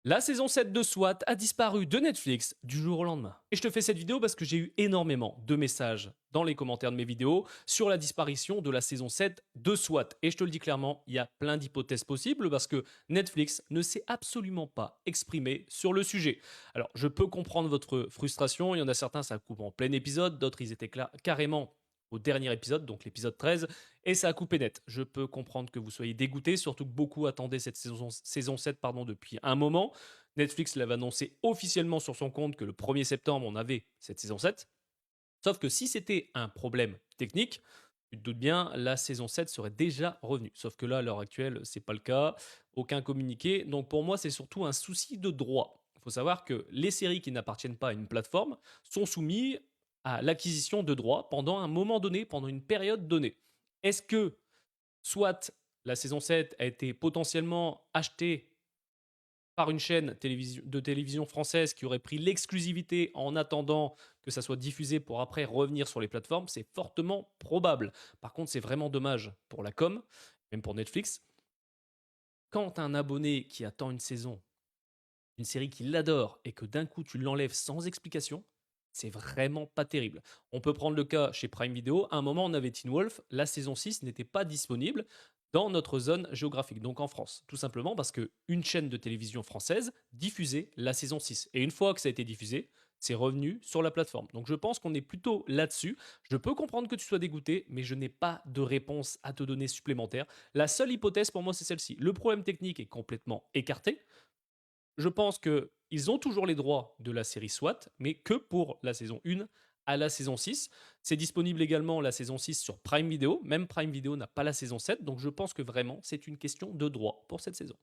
La saison 7 de SWAT a disparu de Netflix du jour au lendemain. Et je te fais cette vidéo parce que j'ai eu énormément de messages dans les commentaires de mes vidéos sur la disparition de la saison 7 de SWAT. Et je te le dis clairement, il y a plein d'hypothèses possibles parce que Netflix ne s'est absolument pas exprimé sur le sujet. Alors, je peux comprendre votre frustration. Il y en a certains, ça coupe en plein épisode. D'autres, ils étaient carrément au dernier épisode, donc l'épisode 13, et ça a coupé net. Je peux comprendre que vous soyez dégoûté, surtout que beaucoup attendaient cette saison 7 depuis un moment. Netflix l'avait annoncé officiellement sur son compte que le 1er septembre, on avait cette saison 7. Sauf que si c'était un problème technique, tu te doutes bien, la saison 7 serait déjà revenue. Sauf que là, à l'heure actuelle, c'est pas le cas. Aucun communiqué. Donc pour moi, c'est surtout un souci de droit. Il faut savoir que les séries qui n'appartiennent pas à une plateforme sont soumises à l'acquisition de droits pendant un moment donné, pendant une période donnée. Est-ce que soit la saison 7 a été potentiellement achetée par une chaîne de télévision française qui aurait pris l'exclusivité en attendant que ça soit diffusé pour après revenir sur les plateformes, c'est fortement probable. Par contre, c'est vraiment dommage pour la com, même pour Netflix. Quand un abonné qui attend une saison, une série qu'il adore, et que d'un coup tu l'enlèves sans explication, c'est vraiment pas terrible. On peut prendre le cas chez Prime Video. À un moment, on avait Teen Wolf. La saison 6 n'était pas disponible dans notre zone géographique, donc en France. Tout simplement parce qu'une chaîne de télévision française diffusait la saison 6. Et une fois que ça a été diffusé, c'est revenu sur la plateforme. Donc je pense qu'on est plutôt là-dessus. Je peux comprendre que tu sois dégoûté, mais je n'ai pas de réponse à te donner supplémentaire. La seule hypothèse pour moi, c'est celle-ci. Le problème technique est complètement écarté. Je pense qu'ils ont toujours les droits de la série SWAT, mais que pour la saison 1 à la saison 6. C'est disponible également la saison 6 sur Prime Video. Même Prime Video n'a pas la saison 7, donc je pense que vraiment c'est une question de droit pour cette saison.